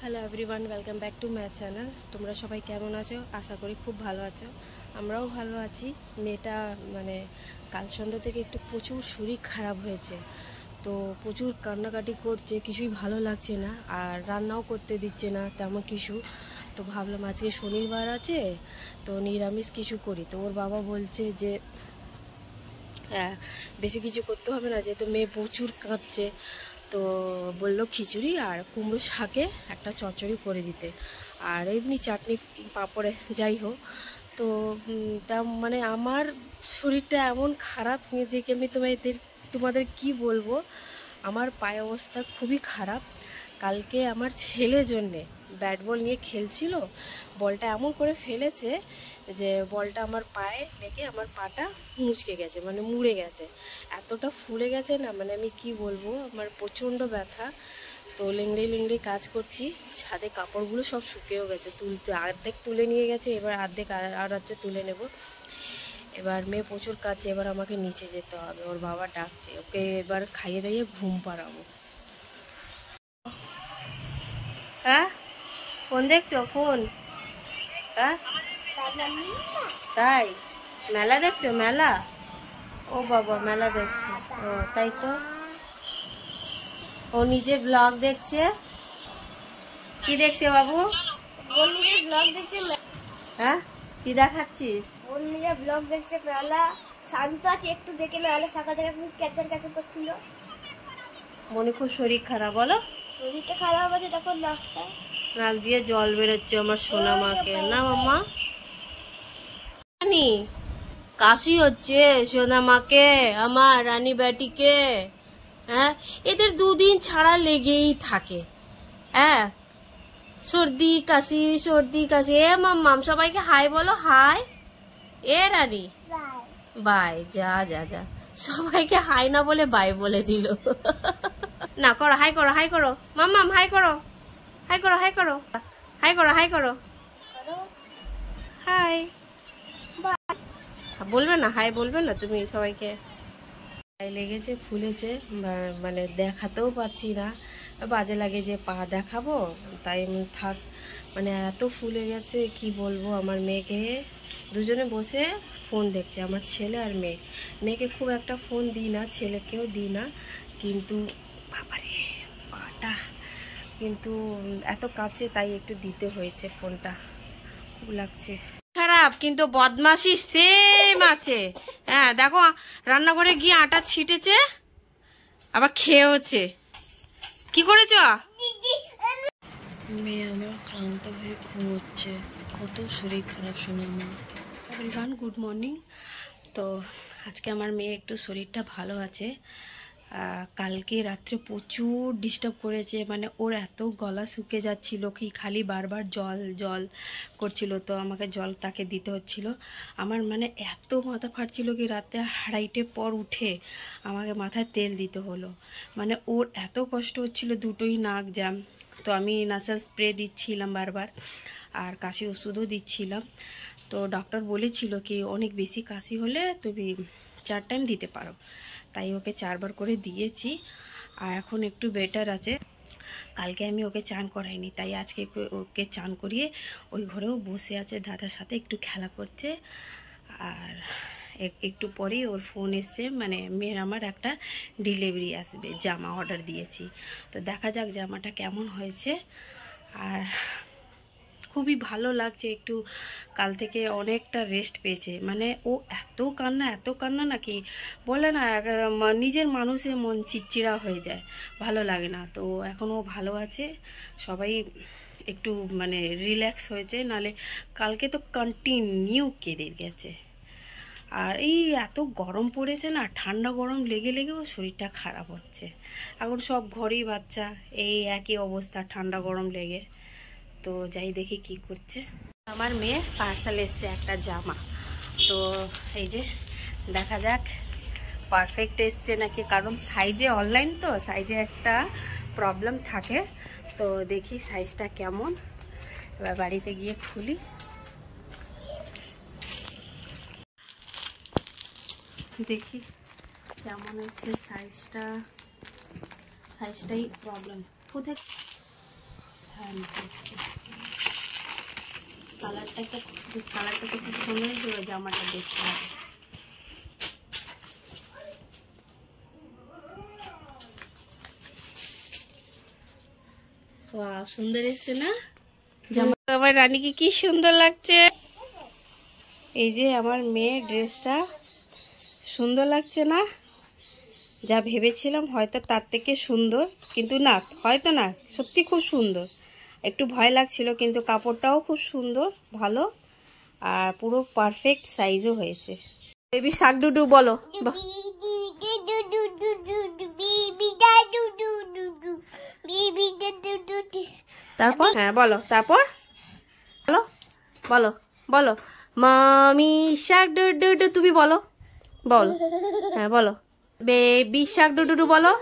Hello everyone, welcome back to my channel. তোমরা সবাই কেমন আছো? আশা করি খুব ভালো আছো। আমরাও ভালো আছি। মেয়েটা কাল সন্ধ্যা থেকে একটু প্রচুর শরীর খারাপ হয়েছে, তো প্রচুর কান্নাকাটি করছে, কিছুই ভালো লাগছে না, আর রান্নাও করতে দিচ্ছে না তেমন কিছু। তো ভাবলাম আজকে শনিবার আছে, তো নিরামিষ কিছু করি। তো ওর বাবা বলছে যে বেশি কিছু করতে হবে না, যেহেতু মেয়ে প্রচুর কাঁদছে। তো বললো খিচুড়ি আর কুমড়ো শাকে একটা চচ্চড়ি করে দিতে, আর এমনি চাটনি পাঁপড়ে যাই হোক। তো তা আমার শরীরটা এমন খারাপ যে কি আমি তোমাদের কি বলবো। আমার পায়ে অবস্থা খুবই খারাপ। কালকে আমার ছেলে জন্যে ব্যাট বল নিয়ে খেলছিল, বলটা এমন করে ফেলেছে যে বলটা আমার পায়ে লেগে আমার পাটা মুচকে গেছে, মুড়ে গেছে, এতটা ফুলে গেছে না, আমি কি বলবো, আমার প্রচণ্ড ব্যথা। তো লেংড়ে লেংড়ে কাজ করছি, ছাদে কাপড়গুলো সব শুকিয়েও গেছে, অর্ধেক তুলে নিয়ে গেছে, এবার অর্ধেক আর হচ্ছে তুলে নেব। এবার মেয়ে প্রচুর কাছে, এবার আমাকে নিচে যেতে হবে, ওর বাবা ডাকছে, ওকে এবার খাইয়ে দাইয়ে ঘুম পাড়াবো। হ্যাঁ, ফোন দেখছো? ফোন? হ্যাঁ তাই? মেলা দেখছো? মেলা? ও বাবা, মেলা দেখছো? ও তাই তো, ও নিজে ব্লগ দেখছে। কি দেখছে বাবু? ওর নিজের ব্লগ দেখছে। হ্যাঁ, কি দেখাচ্ছিস? ওর নিজের ব্লগ দেখছে। মেলা শান্ত আছে একটু, দেখে মেলা সকাল থেকে খুব ক্যাচার ক্যাচার করছিল। মনে খুব শরীর খারাপ, বলো? শরীরটা খারাপ আছে, দেখো নাকটা, নাক দিয়ে জল বেরোচ্ছে আমার সোনা মাকে। না মাম্মা, কাশি হচ্ছে সোনা মাকে, আমার রানী বেটিকে। হ্যাঁ, এদের দুদিন ছাড়া লেগেই থাকে। হ্যাঁ, সর্দি কাশি, সর্দি কাশি। এ মাম্মাম, সবাইকে হাই বলো, হাই। A Rani, by. যা যা যা, সবাইকে হাই না বলে বাই বলে দিল। না করো, হাই করো, হাই করো মাম্মাম, হাই করো, হাই করো, হাই করো, হাই করো, হাই করো, হাই। বলবে না হাই? বলবে না তুমি সবাইকে? গায়ে লেগেছে, ফুলেছে, দেখাতেও পাচ্ছি না, বাজে লাগে যে পা দেখাবো, তাই থাক। এত ফুলে গেছে কি বলবো। আমার মেয়েকে দুজনে বসে ফোন দেখছে, আমার ছেলে আর মেয়ে। মেয়েকে খুব একটা ফোন দিই না, ছেলেকেও দিই না, কিন্তু বাবারে পাটা কিন্তু এত কাঁপছে, তাই একটু দিতে হয়েছে ফোনটা, খুব লাগছে খারাপ। কিন্তু বদমাশি সেম আছে। হ্যাঁ দেখো, রান্নাঘরে গিয়ে আটা ছিটেছে, আবার খেয়েওছে। কি করেছ? মেয়ে আমার ক্লান্ত হয়ে ঘুমোচ্ছে, কত শরীর খারাপ শোনা আমার। Everyone, good morning. তো আজকে আমার মেয়ে একটু শরীরটা ভালো আছে। কালকে রাত্রে প্রচুর ডিস্টার্ব করেছে, ওর এত গলা শুকে যাচ্ছিল কি খালি বারবার জল জল করছিল, তো আমাকে জল তাকে দিতে হচ্ছিল। আমার এত মাথা ফাটছিল কি রাতে 2:30 পর উঠে আমাকে মাথায় তেল দিতে হলো। ওর এত কষ্ট হচ্ছিল, দুটোই নাক জ্যাম। তো আমি নাসাল স্প্রে দিচ্ছিলাম বারবার, আর কাশি ওষুধও দিচ্ছিলাম। তো ডক্টর বলেছিল কি অনেক বেশি কাশি হলে তুমি 4 টাইম দিতে পারো, তাই ওকে 4 বার করে দিয়েছি, আর এখন একটু বেটার আছে। কালকে আমি ওকে চান করাইনি, তাই আজকে ওকে চান করিয়ে ওই ঘরেও বসে আছে, দাদার সাথে একটু খেলা করছে। আর একটু পরেই ওর ফোন এসছে, মেয়ের আমার একটা ডেলিভারি আসবে, জামা অর্ডার দিয়েছি, তো দেখা যাক জামাটা কেমন হয়েছে। আর খুবই ভালো লাগছে, একটু কাল থেকে অনেকটা রেস্ট পেয়েছে। ও এত কান্না নাকি বলে না, নিজের মানুষের মন চিড়চিড়া হয়ে যায়, ভালো লাগে না। তো এখন ও ভালো আছে, সবাই একটু রিল্যাক্স হয়েছে, নালে কালকে তো কন্টিনিউ কেঁদে গেছে। আর এই এত গরম পড়েছে না, ঠান্ডা গরম লেগে লেগেও শরীরটা খারাপ হচ্ছে। এখন সব ঘরেই বাচ্চা এই একই অবস্থা, ঠান্ডা গরম লেগে। তো যাই দেখি কি করছে। আমার মেয়ে পার্সেল এসছে একটা জামা, তো এই যে দেখা যাক পারফেক্ট এসছে নাকি, কারণ সাইজে অনলাইন তো সাইজে একটা প্রবলেম থাকে। তো দেখি সাইজটা কেমন, এবার বাড়িতে গিয়ে খুলি। দেখি কেমন এসছে সাইজটাই প্রবলেম। কোথায়? হ্যাঁ কালারটা তো খুব সুন্দর ছিল, জামাটা দেখতে হবে। ওয়াও, সুন্দর এসছে না জামা? আমার রানীকে কি সুন্দর লাগছে। এই যে আমার মেয়ের ড্রেসটা সুন্দর লাগছে না? যা ভেবেছিলাম হয়তো তার থেকে সুন্দর, কিন্তু না, হয়তো না, সত্যি খুব সুন্দর। একটু ভয় লাগছিল, কিন্তু কাপড়টাও খুব সুন্দর, ভালো, আর পুরো পারফেক্ট সাইজও হয়েছে। বেবি শাক ডুডু বলো। তারপর হ্যাঁ বলো, তারপর বলো বলো বলো মামি শাক ডুডু, তুমি বলো, বলো, হ্যাঁ বলো, বেবি শাক ডুডু বলো।